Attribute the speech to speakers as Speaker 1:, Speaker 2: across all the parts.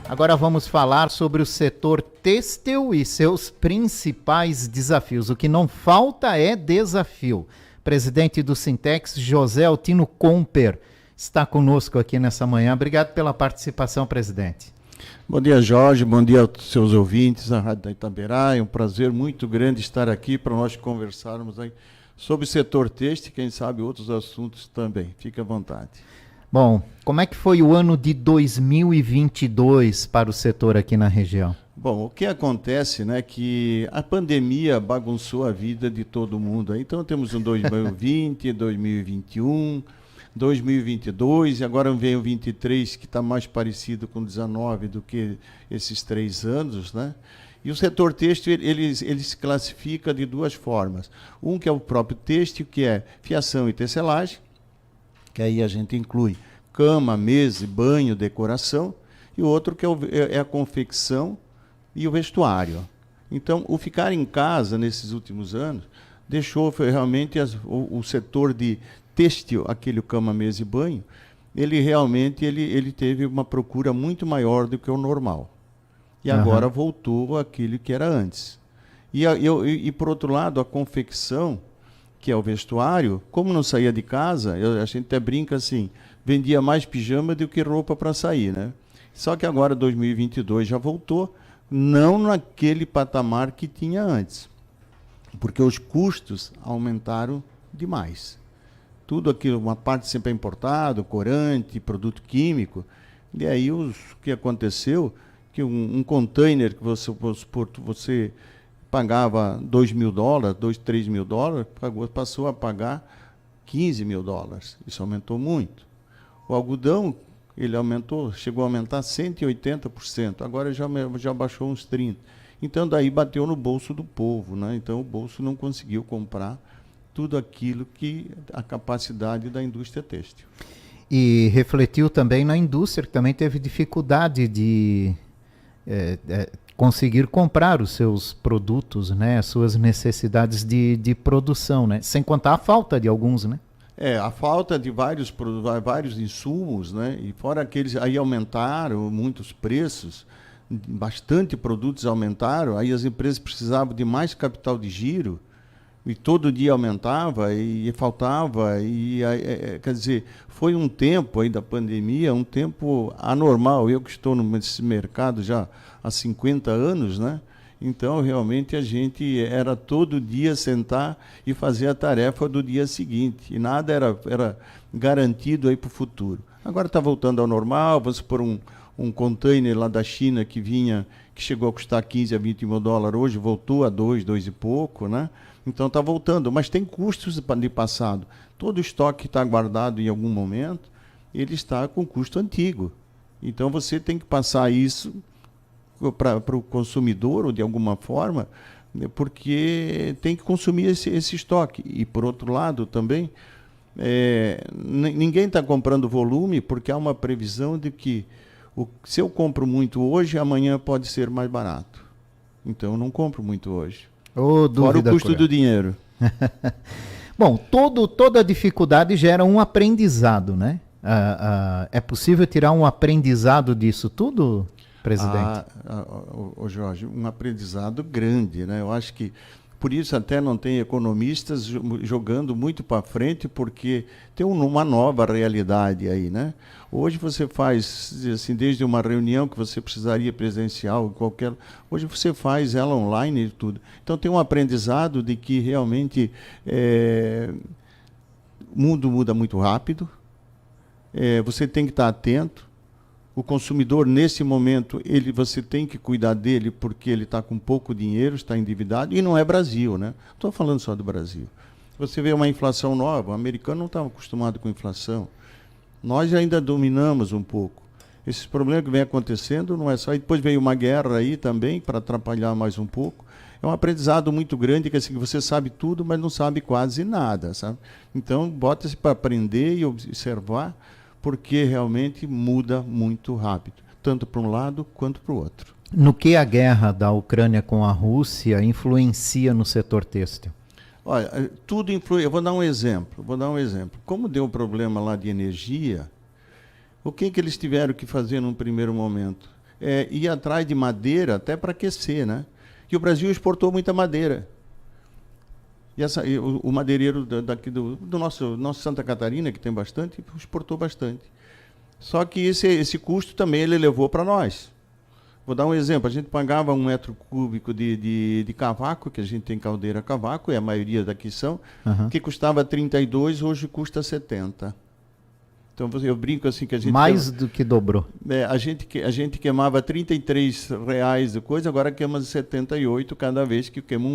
Speaker 1: Agora vamos falar sobre o setor têxtil e seus principais desafios. O que não falta é desafio. Presidente do Sintex, José Altino Comper, está conosco aqui nessa manhã. Obrigado pela participação, presidente.
Speaker 2: Bom dia, Jorge. Bom dia aos seus ouvintes, a Rádio da Itabirá. É um prazer muito grande estar aqui para nós conversarmos aí sobre o setor têxtil e, quem sabe, outros assuntos também. Fique à vontade.
Speaker 1: Bom, como é que foi o ano de 2022 para o setor aqui na região?
Speaker 2: Bom, o que acontece, né, que a pandemia bagunçou a vida de todo mundo. Então temos um 2020, 2021, 2022 e agora vem o 23, que está mais parecido com 19 do que esses 3 anos, né? E o setor têxtil, ele se classifica de duas formas. Um que é o próprio têxtil, que é fiação e tecelagem, que aí a gente inclui cama, mesa, banho, decoração, e o outro que é a confecção e o vestuário. Então, o ficar em casa nesses últimos anos deixou realmente o setor de têxtil, aquele cama, mesa e banho, ele realmente ele teve uma procura muito maior do que o normal. E agora voltou aquilo que era antes. E por outro lado, a confecção, que é o vestuário, como não saía de casa, a gente até brinca assim, vendia mais pijama do que roupa para sair, né? Só que agora, 2022, já voltou, não naquele patamar que tinha antes, porque os custos aumentaram demais. Tudo aquilo, uma parte sempre é importado, corante, produto químico, e aí o que aconteceu, que um container que você pagava $2.000, $3.000, passou a pagar $15.000. Isso aumentou muito. O algodão, ele chegou a aumentar 180%, agora já baixou uns 30%. Então, daí bateu no bolso do povo, né? Então, o bolso não conseguiu comprar tudo aquilo que a capacidade da indústria têxtil.
Speaker 1: E refletiu também na indústria, que também teve dificuldade de conseguir comprar os seus produtos, né, as suas necessidades de produção, né, sem contar a falta de alguns, né?
Speaker 2: A falta de vários insumos, né, e fora aqueles, aí aumentaram muitos preços, bastante produtos aumentaram, aí as empresas precisavam de mais capital de giro, e todo dia aumentava e faltava, quer dizer, foi um tempo aí da pandemia, um tempo anormal. Eu que estou nesse mercado já há 50 anos, né? Então, realmente, a gente era todo dia sentar e fazer a tarefa do dia seguinte, e nada era garantido aí para o futuro. Agora está voltando ao normal, vamos por um container lá da China que chegou a custar 15 a 20 mil dólares, hoje voltou a 2 e pouco, né? Então está voltando, mas tem custos de passado. Todo estoque que está guardado em algum momento, ele está com custo antigo. Então você tem que passar isso para o consumidor, ou de alguma forma, porque tem que consumir esse estoque. E por outro lado também, ninguém está comprando volume, porque há uma previsão de que se eu compro muito hoje, amanhã pode ser mais barato. Então eu não compro muito hoje. Fora o custo do dinheiro.
Speaker 1: Bom, toda dificuldade gera um aprendizado, né? É possível tirar um aprendizado disso tudo, presidente?
Speaker 2: Jorge, um aprendizado grande, né? Eu acho que por isso até não tem economistas jogando muito para frente, porque tem uma nova realidade aí, né? Hoje você faz, assim, desde uma reunião que você precisaria presencial, hoje você faz ela online e tudo. Então tem um aprendizado de que realmente o mundo muda muito rápido, você tem que estar atento. O consumidor, nesse momento, você tem que cuidar dele porque ele está com pouco dinheiro, está endividado, e não é Brasil, né? Não estou falando só do Brasil. Você vê uma inflação nova, o americano não estava acostumado com inflação. Nós ainda dominamos um pouco. Esses problemas que vem acontecendo não é só... E depois veio uma guerra aí também, para atrapalhar mais um pouco. É um aprendizado muito grande, que assim, você sabe tudo, mas não sabe quase nada, sabe? Então, bota-se para aprender e observar, porque realmente muda muito rápido, tanto para um lado quanto para o outro.
Speaker 1: No que a guerra da Ucrânia com a Rússia influencia no setor têxtil?
Speaker 2: Olha, tudo influi. Eu vou dar um exemplo. Como deu um problema lá de energia, o que eles tiveram que fazer num primeiro momento? ir atrás de madeira até para aquecer, né? Que o Brasil exportou muita madeira. E o madeireiro daqui do nosso Santa Catarina, que tem bastante, exportou bastante. Só que esse custo também ele levou para nós. Vou dar um exemplo. A gente pagava 1 metro cúbico de cavaco, que a gente tem caldeira cavaco, e a maioria daqui são, que custava 32, hoje custa 70. Então eu brinco assim que a gente...
Speaker 1: Mais do que dobrou.
Speaker 2: A gente queimava R$ 33 de coisa, agora queima 78 cada vez que queima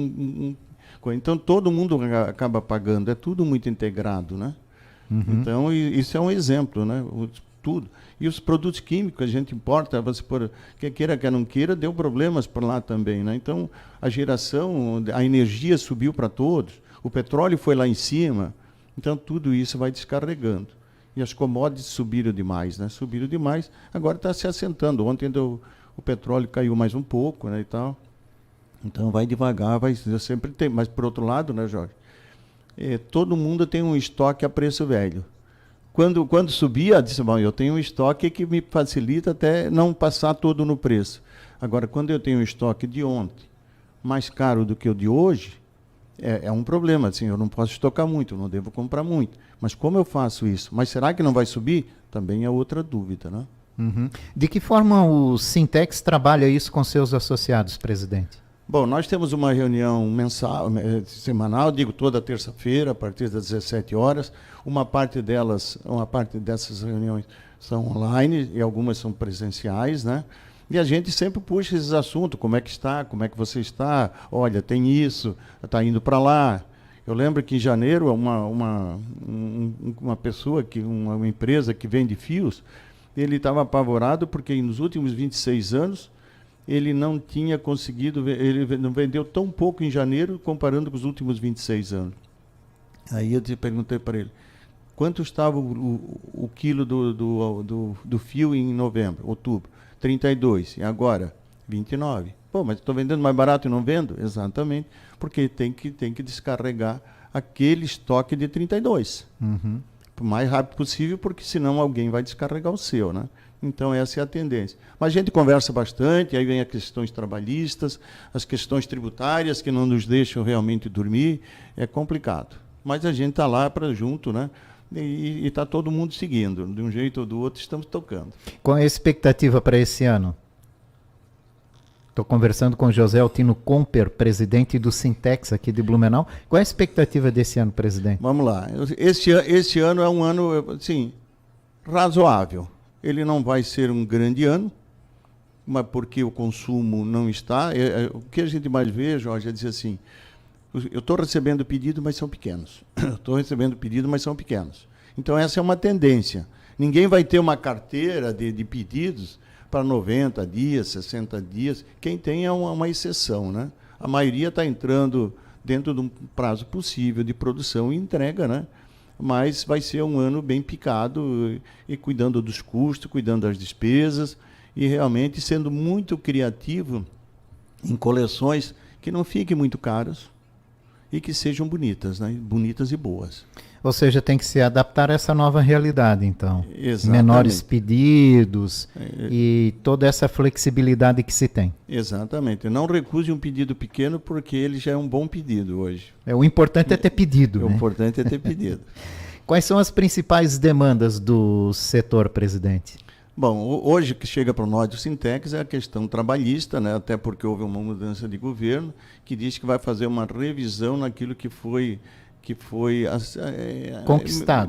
Speaker 2: Então todo mundo acaba pagando, é tudo muito integrado, né? Então isso é um exemplo, né? Tudo. E os produtos químicos a gente importa, quer queira, quer não queira, deu problemas por lá também, né? Então a geração, a energia subiu para todos, o petróleo foi lá em cima, então tudo isso vai descarregando. E as commodities subiram demais, né? Subiram demais, agora está se assentando. Ontem o petróleo caiu mais um pouco, né, e tal. Então vai devagar, sempre tem. Mas por outro lado, né, Jorge? Todo mundo tem um estoque a preço velho. Quando subia, disse, bom, eu tenho um estoque que me facilita até não passar todo no preço. Agora, quando eu tenho um estoque de ontem mais caro do que o de hoje, é um problema. Assim, eu não posso estocar muito, eu não devo comprar muito. Mas como eu faço isso? Mas será que não vai subir? Também é outra dúvida, né?
Speaker 1: De que forma o Sintex trabalha isso com seus associados, presidente?
Speaker 2: Bom, nós temos uma reunião semanal, digo toda terça-feira, a partir das 17 horas. Uma parte dessas reuniões são online e algumas são presenciais, né? E a gente sempre puxa esses assuntos, como é que está, como é que você está, olha, tem isso, está indo para lá. Eu lembro que em janeiro, uma pessoa, uma empresa que vende fios, ele estava apavorado porque nos últimos 26 anos, ele não tinha conseguido, ele não vendeu tão pouco em janeiro comparando com os últimos 26 anos. Aí eu perguntei para ele, quanto estava o quilo do fio em outubro? 32, e agora? 29. Pô, mas estou vendendo mais barato e não vendo? Exatamente, porque tem que descarregar aquele estoque de 32. O mais rápido possível, porque senão alguém vai descarregar o seu, né? Então essa é a tendência. Mas a gente conversa bastante, aí vem as questões trabalhistas, as questões tributárias que não nos deixam realmente dormir, é complicado. Mas a gente está lá para junto, né? E está todo mundo seguindo, de um jeito ou do outro estamos tocando.
Speaker 1: Qual é a expectativa para esse ano? Estou conversando com José Altino Comper, presidente do Sintex aqui de Blumenau. Qual é a expectativa desse ano, presidente?
Speaker 2: Vamos lá. Esse ano é um ano, assim, razoável. Ele não vai ser um grande ano, mas porque o consumo não está. O que a gente mais vê, Jorge, é dizer assim, eu estou recebendo pedido, mas são pequenos. Estou recebendo pedido, mas são pequenos. Então essa é uma tendência. Ninguém vai ter uma carteira de pedidos para 90 dias, 60 dias. Quem tem é uma exceção, né? A maioria está entrando dentro de um prazo possível de produção e entrega, né? Mas vai ser um ano bem picado e cuidando dos custos, cuidando das despesas e realmente sendo muito criativo em coleções que não fiquem muito caras e que sejam bonitas, né? Bonitas e boas.
Speaker 1: Ou seja, tem que se adaptar a essa nova realidade, então.
Speaker 2: Exatamente.
Speaker 1: Menores pedidos e toda essa flexibilidade que se tem.
Speaker 2: Exatamente. Não recuse um pedido pequeno porque ele já é um bom pedido hoje.
Speaker 1: O importante é ter pedido.
Speaker 2: O importante é ter pedido.
Speaker 1: Quais são as principais demandas do setor, presidente?
Speaker 2: Bom, hoje que chega para nós do Sintex é a questão trabalhista, né? Até porque houve uma mudança de governo que diz que vai fazer uma revisão naquilo que foi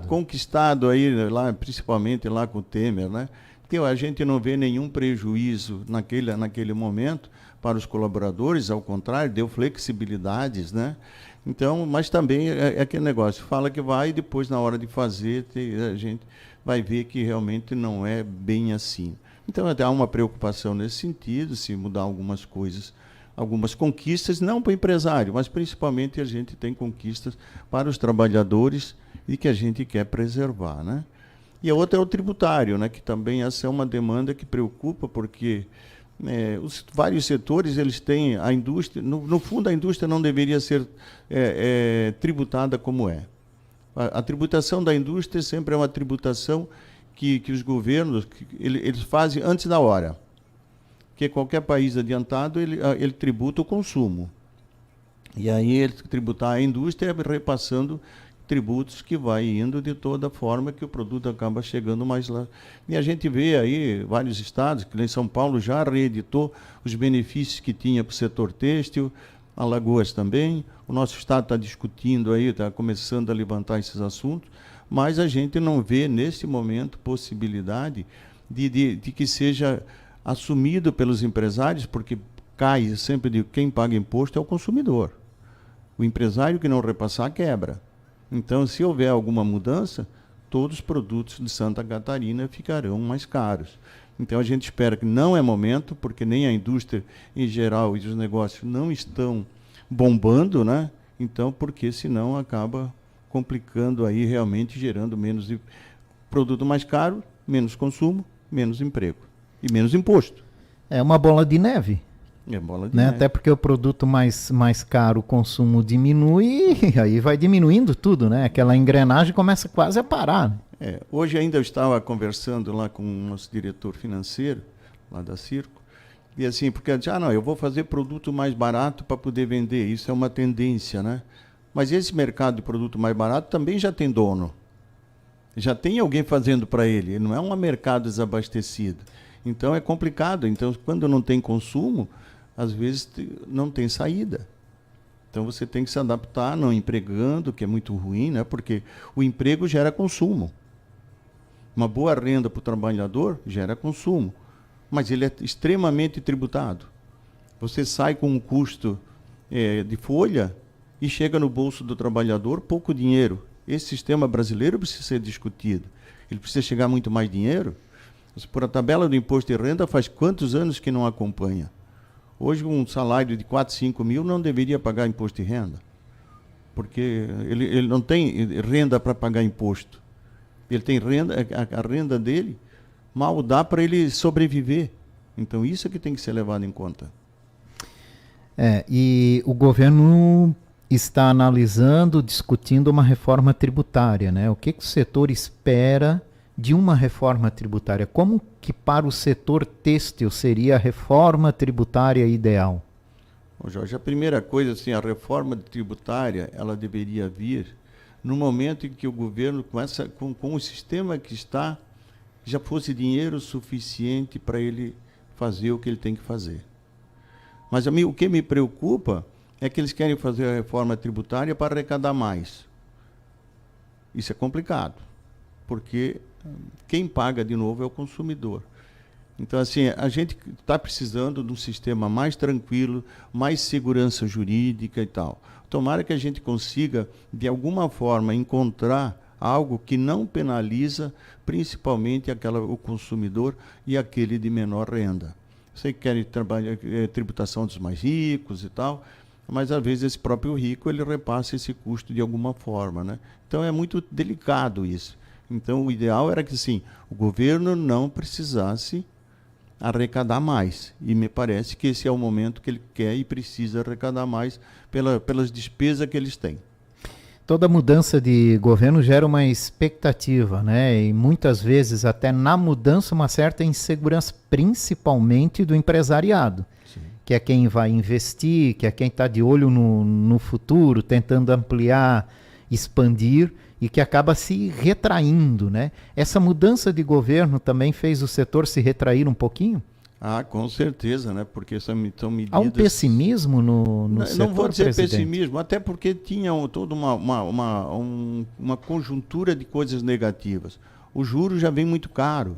Speaker 2: conquistado aí lá, principalmente lá com o Temer, né? Então, a gente não vê nenhum prejuízo naquele momento para os colaboradores, ao contrário, deu flexibilidades, né? Então, mas também é aquele negócio, fala que vai e depois na hora de fazer a gente vai ver que realmente não é bem assim. Então, há uma preocupação nesse sentido, se mudar algumas coisas, algumas conquistas, não para o empresário, mas principalmente a gente tem conquistas para os trabalhadores e que a gente quer preservar, né? E a outra é o tributário, né? Que também essa é uma demanda que preocupa, porque os vários setores, eles têm a indústria, no fundo a indústria não deveria ser tributada como é. A tributação da indústria sempre é uma tributação que os governos eles fazem antes da hora. Porque qualquer país adiantado, ele tributa o consumo. E aí ele tributar a indústria repassando tributos que vai indo de toda forma que o produto acaba chegando mais lá. E a gente vê aí vários estados, que nem São Paulo já reeditou os benefícios que tinha para o setor têxtil, Alagoas também. O nosso estado está discutindo aí, está começando a levantar esses assuntos, mas a gente não vê nesse momento possibilidade de que seja assumido pelos empresários, porque cai sempre de quem paga imposto é o consumidor. O empresário que não repassar quebra. Então, se houver alguma mudança, todos os produtos de Santa Catarina ficarão mais caros. Então, a gente espera que não é momento, porque nem a indústria em geral e os negócios não estão bombando, né? Então, porque senão acaba complicando aí, realmente gerando menos produto mais caro, menos consumo, menos emprego e menos imposto.
Speaker 1: É uma bola de neve.
Speaker 2: É bola de
Speaker 1: né?
Speaker 2: neve.
Speaker 1: Até porque o produto mais caro, o consumo diminui e aí vai diminuindo tudo, né? Aquela engrenagem começa quase a parar. Né?
Speaker 2: Hoje ainda eu estava conversando lá com o nosso diretor financeiro, lá da Circo, e assim, porque eu disse, não, eu vou fazer produto mais barato para poder vender, isso é uma tendência, né? Mas esse mercado de produto mais barato também já tem dono. Já tem alguém fazendo para ele não é um mercado desabastecido. Então é complicado. Então, quando não tem consumo, às vezes não tem saída. Então você tem que se adaptar, não empregando, que é muito ruim, né? Porque o emprego gera consumo. Uma boa renda para o trabalhador gera consumo, mas ele é extremamente tributado. Você sai com um custo de folha e chega no bolso do trabalhador pouco dinheiro. Esse sistema brasileiro precisa ser discutido. Ele precisa chegar muito mais dinheiro. Por a tabela do imposto de renda, faz quantos anos que não acompanha? Hoje, um salário de 4, 5 mil não deveria pagar imposto de renda, porque ele não tem renda para pagar imposto. Ele tem renda, a renda dele mal dá para ele sobreviver. Então, isso é que tem que ser levado em conta.
Speaker 1: E o governo está analisando, discutindo uma reforma tributária, né? O que o setor espera de uma reforma tributária? Como que para o setor têxtil seria a reforma tributária ideal?
Speaker 2: Bom, Jorge, a primeira coisa, assim, a reforma tributária, ela deveria vir no momento em que o governo, com o sistema que está, já fosse dinheiro suficiente para ele fazer o que ele tem que fazer. Mas a mim, o que me preocupa é que eles querem fazer a reforma tributária para arrecadar mais. Isso é complicado, porque quem paga de novo é o consumidor. Então, assim, a gente está precisando de um sistema mais tranquilo, mais segurança jurídica e tal. Tomara que a gente consiga, de alguma forma, encontrar algo que não penaliza principalmente o consumidor e aquele de menor renda. Sei que querem tributação dos mais ricos e tal, mas às vezes esse próprio rico ele repassa esse custo de alguma forma, né? Então é muito delicado isso. Então o ideal era que sim, o governo não precisasse arrecadar mais. E me parece que esse é o momento que ele quer e precisa arrecadar mais pelas despesas que eles têm.
Speaker 1: Toda mudança de governo gera uma expectativa, né? E muitas vezes até na mudança uma certa insegurança, principalmente do empresariado. Sim. Que é quem vai investir, que é quem está de olho no futuro, tentando ampliar, expandir e que acaba se retraindo, né? Essa mudança de governo também fez o setor se retrair um pouquinho?
Speaker 2: Com certeza, né? Porque são medidas...
Speaker 1: Há um pessimismo no setor,
Speaker 2: não vou dizer
Speaker 1: presidente.
Speaker 2: pessimismo, até porque tinha toda uma conjuntura de coisas negativas. O juro já vem muito caro.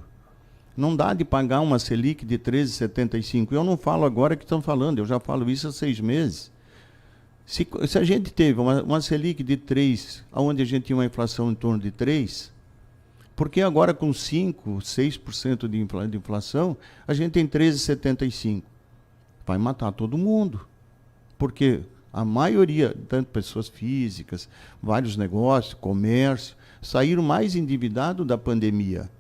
Speaker 2: Não dá de pagar uma Selic de 13,75. Eu não falo agora que estão falando, eu já falo isso há 6 meses. Se a gente teve uma Selic de 3, onde a gente tinha uma inflação em torno de 3, porque agora com 5%, 6% de inflação, a gente tem 13,75. Vai matar todo mundo. Porque a maioria, tanto pessoas físicas, vários negócios, comércio, saíram mais endividados da pandemia.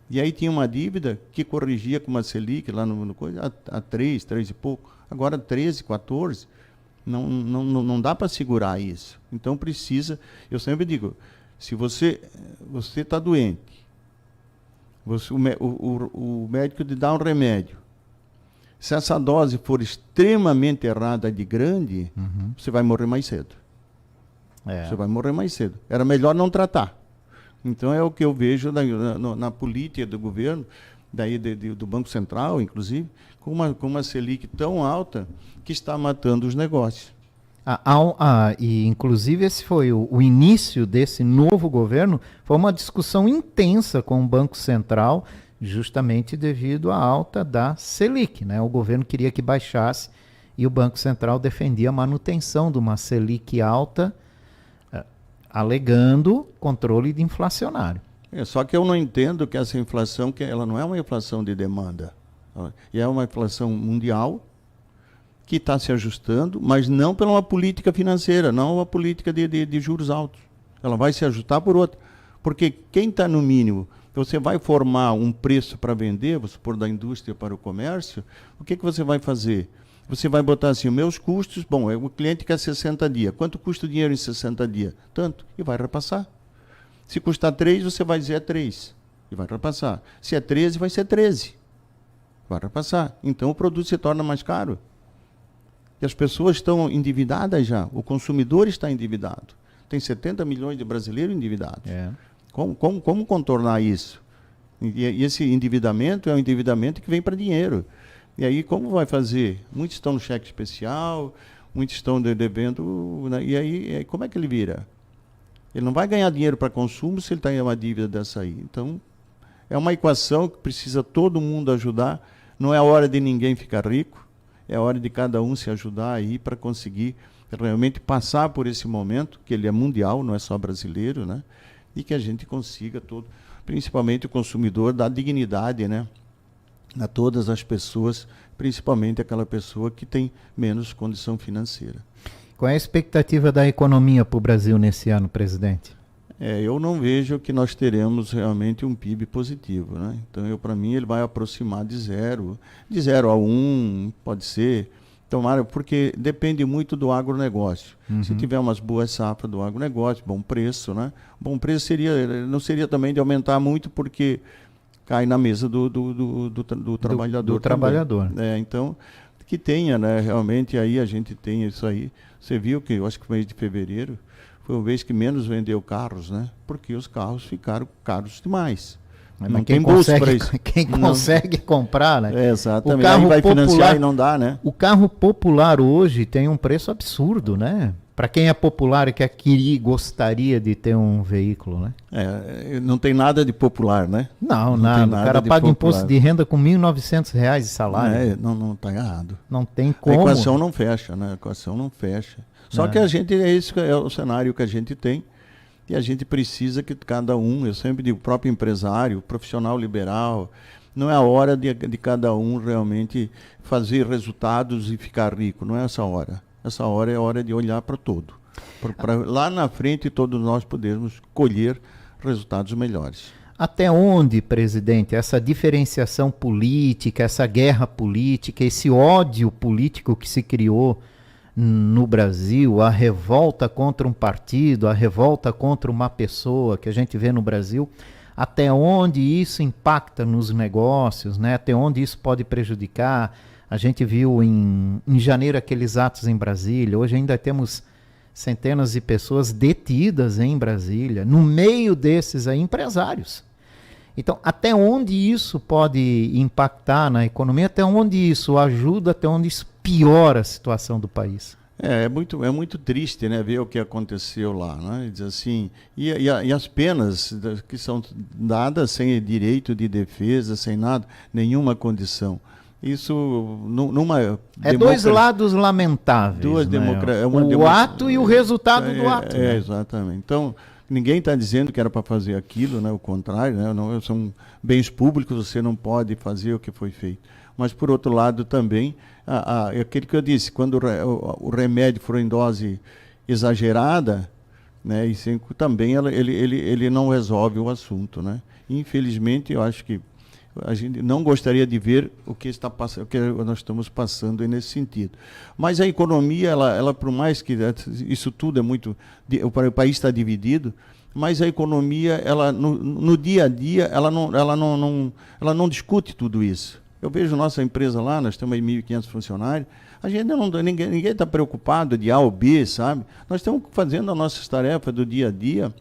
Speaker 2: E aí tinha uma dívida que corrigia com uma Selic lá no coisa, a 3 e pouco. Agora 13, 14. Não dá para segurar isso. Então precisa, eu sempre digo, se você está doente, o médico te dá um remédio. Se essa dose for extremamente errada de grande, você vai morrer mais cedo. Você vai morrer mais cedo. Era melhor não tratar. Então é o que eu vejo na política do governo, daí do Banco Central, inclusive, com uma Selic tão alta que está matando os negócios.
Speaker 1: E inclusive esse foi o início desse novo governo, foi uma discussão intensa com o Banco Central, justamente devido à alta da Selic, né? O governo queria que baixasse e o Banco Central defendia a manutenção de uma Selic alta, alegando controle inflacionário.
Speaker 2: Só que eu não entendo que essa inflação, que ela não é uma inflação de demanda, é uma inflação mundial que está se ajustando, mas não pela uma política financeira, não uma política de juros altos. Ela vai se ajustar por outra. Porque quem está no mínimo, você vai formar um preço para vender, vou supor, da indústria para o comércio, o que você vai fazer? Você vai botar assim, os meus custos, o cliente quer 60 dias. Quanto custa o dinheiro em 60 dias? Tanto. E vai repassar. Se custar 3, você vai dizer 3. E vai repassar. Se é 13, vai ser 13. Vai repassar. Então o produto se torna mais caro. E as pessoas estão endividadas já. O consumidor está endividado. Tem 70 milhões de brasileiros endividados. Como contornar isso? E esse endividamento é um endividamento que vem para dinheiro. E aí como vai fazer? Muitos estão no cheque especial, muitos estão devendo, né? E aí como é que ele vira? Ele não vai ganhar dinheiro para consumo se ele está em uma dívida dessa aí. Então, é uma equação que precisa todo mundo ajudar. Não é a hora de ninguém ficar rico. É a hora de cada um se ajudar aí para conseguir realmente passar por esse momento, que ele é mundial, não é só brasileiro, né? E que a gente consiga principalmente o consumidor, dar dignidade, né? A todas as pessoas, principalmente aquela pessoa que tem menos condição financeira.
Speaker 1: Qual é a expectativa da economia para o Brasil nesse ano, presidente?
Speaker 2: Eu não vejo que nós teremos realmente um PIB positivo, né? Então, para mim, ele vai aproximar de 0 a 1, pode ser. Tomara, porque depende muito do agronegócio. Se tiver umas boas safras do agronegócio, bom preço, né? Bom preço não seria também de aumentar muito, porque cai na mesa do trabalhador.
Speaker 1: Do trabalhador.
Speaker 2: Então, que tenha, né? Realmente aí a gente tem isso aí. Você viu que, eu acho que o mês de fevereiro foi o mês que menos vendeu carros, né? Porque os carros ficaram caros demais.
Speaker 1: Mas não tem bolsa para isso. Quem consegue comprar, né?
Speaker 2: Exatamente. O carro aí vai popular, financiar e não dá, né?
Speaker 1: O carro popular hoje tem um preço absurdo, né? Para quem é popular e que gostaria de ter um veículo, né?
Speaker 2: Não tem nada de popular, né?
Speaker 1: Não nada. O cara paga imposto de renda com R$ 1.900 de salário.
Speaker 2: Não está errado.
Speaker 1: Não tem como.
Speaker 2: A equação não fecha, né? A equação não fecha. Só que a gente, esse é o cenário que a gente tem. E a gente precisa que cada um, eu sempre digo, o próprio empresário, o profissional liberal, não é a hora de cada um realmente fazer resultados e ficar rico. Não é essa hora. Essa hora é a hora de olhar para todo. Para lá na frente todos nós podermos colher resultados melhores.
Speaker 1: Até onde, presidente, essa diferenciação política, essa guerra política, esse ódio político que se criou no Brasil, a revolta contra um partido, a revolta contra uma pessoa que a gente vê no Brasil, até onde isso impacta nos negócios, né? Até onde isso pode prejudicar? A gente viu em janeiro aqueles atos em Brasília, hoje ainda temos centenas de pessoas detidas em Brasília, no meio desses aí, empresários. Então, até onde isso pode impactar na economia, até onde isso ajuda, até onde isso piora a situação do país?
Speaker 2: É muito triste, né, ver o que aconteceu lá, né? Diz assim, e as penas que são dadas sem direito de defesa, sem nada, nenhuma condição. Isso numa
Speaker 1: dois lados lamentáveis, né? O ato e o resultado do ato. Né?
Speaker 2: Exatamente. Então, ninguém está dizendo que era para fazer aquilo, né? O contrário, né? Não, são bens públicos, você não pode fazer o que foi feito. Mas, por outro lado, também, aquilo que eu disse, quando o remédio for em dose exagerada, né? E também ele não resolve o assunto, né? Infelizmente, eu acho que a gente não gostaria de ver o que nós estamos passando nesse sentido. Mas a economia, ela por mais que isso tudo é muito... O país está dividido, mas a economia, ela no dia a dia, ela não discute tudo isso. Eu vejo nossa empresa lá, nós temos aí 1.500 funcionários, a gente não, ninguém está preocupado de A ou B, sabe? Nós estamos fazendo as nossas tarefas do dia a dia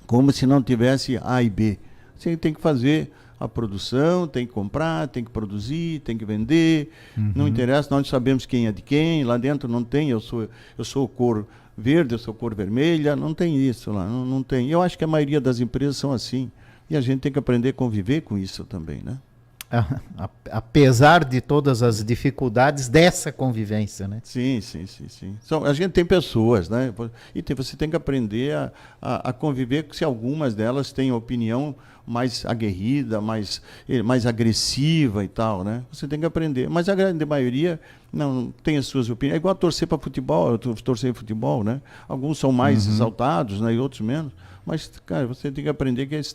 Speaker 2: como se não tivesse A e B. Você tem que fazer a produção, tem que comprar, tem que produzir, tem que vender, não interessa, nós sabemos quem é de quem, lá dentro não tem, eu sou cor verde, eu sou cor vermelha, não tem isso lá, não tem. Eu acho que a maioria das empresas são assim, e a gente tem que aprender a conviver com isso também, né?
Speaker 1: Apesar de todas as dificuldades dessa convivência, né?
Speaker 2: Sim. A gente tem pessoas, né? E você tem que aprender a conviver se algumas delas têm opinião mais aguerrida, mais agressiva e tal, né? Você tem que aprender. Mas a grande maioria não tem as suas opiniões. É igual a torcer para futebol, torcer futebol, né? Alguns são mais exaltados, né? E outros menos. Mas, cara, você tem que aprender que eles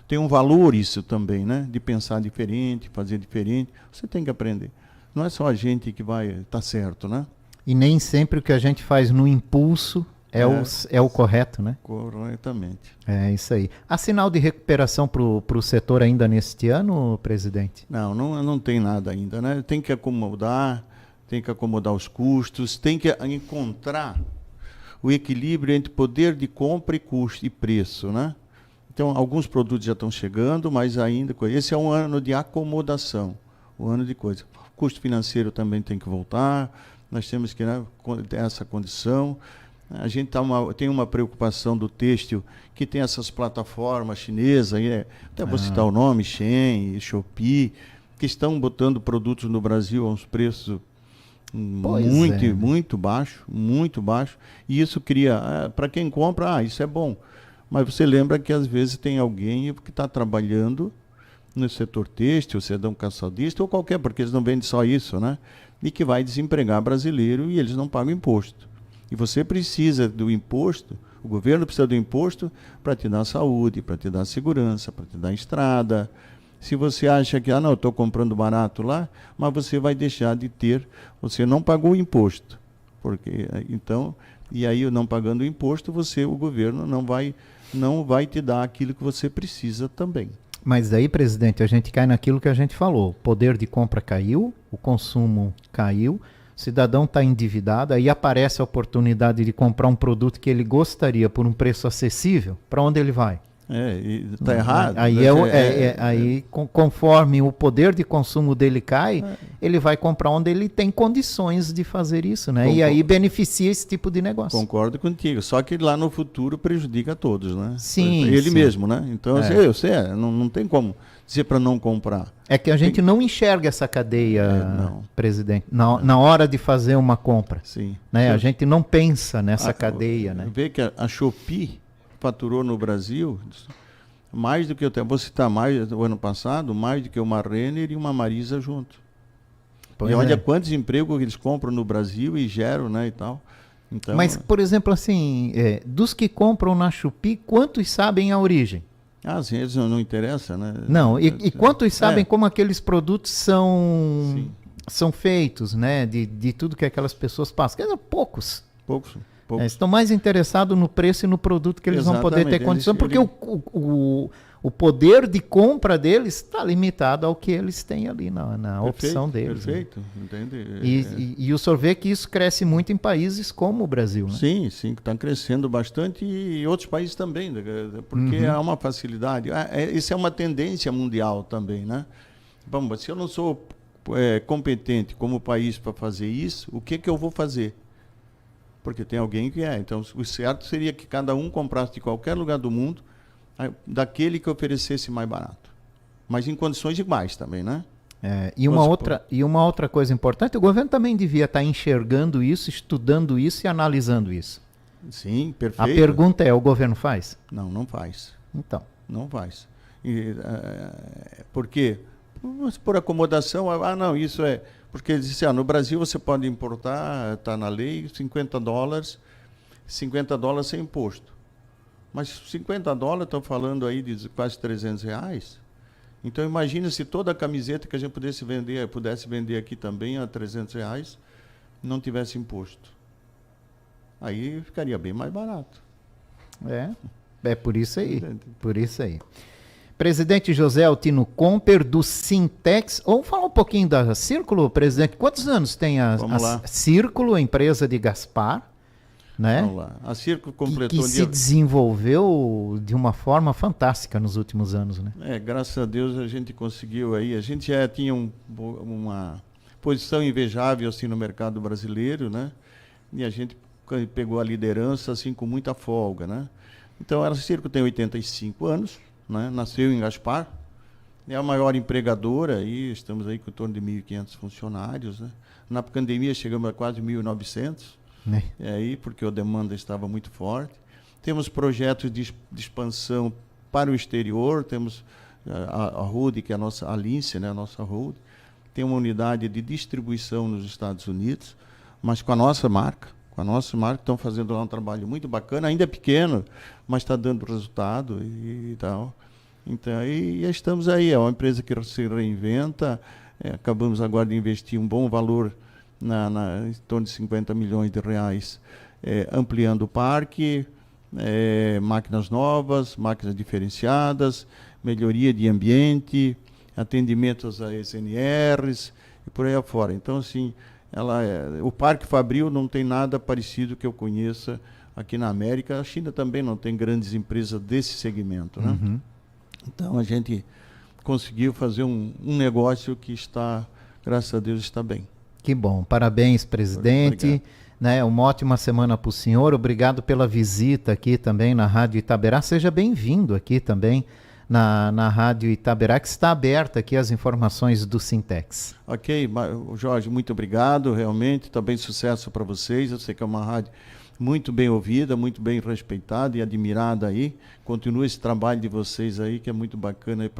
Speaker 2: tem um valor isso também, né? De pensar diferente, fazer diferente. Você tem que aprender. Não é só a gente que vai estar certo, né?
Speaker 1: E nem sempre o que a gente faz no impulso é o correto, né?
Speaker 2: Corretamente.
Speaker 1: É isso aí. Há sinal de recuperação para o setor ainda neste ano, presidente?
Speaker 2: Não tem nada ainda, né? Tem que acomodar os custos, tem que encontrar o equilíbrio entre poder de compra e custo e preço, né? Então, alguns produtos já estão chegando, mas ainda... Esse é um ano de acomodação, um ano de coisa. O custo financeiro também tem que voltar, nós temos que, né, ter essa condição. A gente tem uma preocupação do têxtil, que tem essas plataformas chinesas, até vou citar o nome, Shein, Shopee, que estão botando produtos no Brasil a uns preços muito baixo, e isso cria, para quem compra, isso é bom, mas você lembra que às vezes tem alguém que está trabalhando no setor têxtil, sedão calçadista ou qualquer, porque eles não vendem só isso, né? E que vai desempregar brasileiro e eles não pagam imposto. E você precisa do imposto, o governo precisa do imposto para te dar saúde, para te dar segurança, para te dar estrada. Se você acha que, eu estou comprando barato lá, mas você vai deixar de ter, você não pagou o imposto. E aí, não pagando o imposto, o governo não vai te dar aquilo que você precisa também.
Speaker 1: Mas aí, presidente, a gente cai naquilo que a gente falou. O poder de compra caiu, o consumo caiu, o cidadão está endividado, aí aparece a oportunidade de comprar um produto que ele gostaria por um preço acessível, para onde ele vai?
Speaker 2: Está errado.
Speaker 1: Aí, conforme o poder de consumo dele cai, ele vai comprar onde ele tem condições de fazer isso, né? E aí beneficia esse tipo de negócio.
Speaker 2: Concordo contigo. Só que lá no futuro prejudica a todos, né?
Speaker 1: Sim.
Speaker 2: Ele mesmo, né? Então, não tem como dizer para não comprar.
Speaker 1: É que a gente não enxerga essa cadeia, presidente, na hora de fazer uma compra.
Speaker 2: Sim.
Speaker 1: Né? A gente não pensa nessa cadeia, né?
Speaker 2: Vê que a Shopee faturou no Brasil mais do que vou citar mais o ano passado, mais do que uma Renner e uma Marisa junto. E olha quantos empregos eles compram no Brasil e geram, né, e tal. Então,
Speaker 1: mas, por exemplo, assim, dos que compram na Shopee, quantos sabem a origem?
Speaker 2: Sim, eles não interessa, né?
Speaker 1: Não, e quantos sabem como aqueles produtos são feitos, né? De tudo que aquelas pessoas passam. Quer dizer, poucos. Estão mais interessados no preço e no produto que eles vão poder ter condição, porque o poder de compra deles está limitado ao que eles têm ali na opção deles.
Speaker 2: Perfeito,
Speaker 1: né?
Speaker 2: Entende?
Speaker 1: E o senhor vê que isso cresce muito em países como o Brasil, né?
Speaker 2: Sim, está crescendo bastante e outros países também, porque há uma facilidade. Isso é uma tendência mundial também, né? Vamos, se eu não sou competente como país para fazer isso, o que eu vou fazer? Porque tem alguém que é. Então, o certo seria que cada um comprasse de qualquer lugar do mundo daquele que oferecesse mais barato. Mas em condições iguais também, né?
Speaker 1: E uma outra coisa importante, o governo também devia estar enxergando isso, estudando isso e analisando isso.
Speaker 2: Sim, perfeito.
Speaker 1: A pergunta é, o governo faz?
Speaker 2: Não faz.
Speaker 1: Então.
Speaker 2: Não faz. Por quê? Por acomodação, isso é... Porque ele disse, no Brasil você pode importar, está na lei, $50 sem imposto. Mas $50, estão falando aí de quase R$300. Então imagine se toda a camiseta que a gente pudesse vender aqui também a R$300, não tivesse imposto. Aí ficaria bem mais barato.
Speaker 1: É por isso aí. Por isso aí. Presidente José Altino Comper, do Sintex. Vamos falar um pouquinho da Círculo, presidente. Quantos anos tem a Círculo, empresa de Gaspar? Né?
Speaker 2: Vamos lá. A Círculo completou...
Speaker 1: Que se desenvolveu de uma forma fantástica nos últimos anos, né?
Speaker 2: Graças a Deus a gente conseguiu aí. A gente já tinha uma posição invejável assim no mercado brasileiro, né? E a gente pegou a liderança assim com muita folga, né? Então a Círculo tem 85 anos, né? Nasceu em Gaspar, é a maior empregadora aí, estamos aí com em torno de 1.500 funcionários, né? Na pandemia chegamos a quase 1.900, aí porque a demanda estava muito forte. Temos projetos de expansão para o exterior, temos a Road, que é a nossa Lince, né? A nossa Road, tem uma unidade de distribuição nos Estados Unidos, mas com a nossa marca. Com a nossa marca, estão fazendo lá um trabalho muito bacana, ainda é pequeno, mas está dando resultado e tal. Então, e estamos aí, é uma empresa que se reinventa, acabamos agora de investir um bom valor, em torno de 50 milhões de reais, ampliando o parque, máquinas novas, máquinas diferenciadas, melhoria de ambiente, atendimentos a SNRs e por aí afora. Então, assim, o Parque Fabril não tem nada parecido que eu conheça aqui na América. A China também não tem grandes empresas desse segmento, né?
Speaker 1: Uhum.
Speaker 2: Então a gente conseguiu fazer um negócio que está, graças a Deus, está bem.
Speaker 1: Que bom. Parabéns, presidente.
Speaker 2: Obrigado.
Speaker 1: Né, uma ótima semana para o senhor. Obrigado pela visita aqui também na Rádio Itaberá. Seja bem-vindo aqui também na Rádio Itaberá, que está aberta aqui as informações do Sintex.
Speaker 2: Ok, Jorge, muito obrigado, realmente, também sucesso para vocês. Eu sei que é uma rádio muito bem ouvida, muito bem respeitada e admirada aí. Continua esse trabalho de vocês aí, que é muito bacana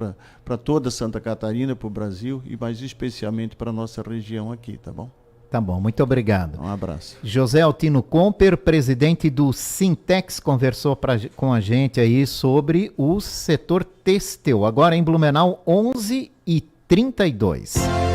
Speaker 2: para toda Santa Catarina, para o Brasil e mais especialmente para a nossa região aqui, tá bom?
Speaker 1: Tá bom, muito obrigado.
Speaker 2: Um abraço.
Speaker 1: José Altino Comper, presidente do Sintex, conversou com a gente aí sobre o setor têxtil. Agora em Blumenau, 11h32.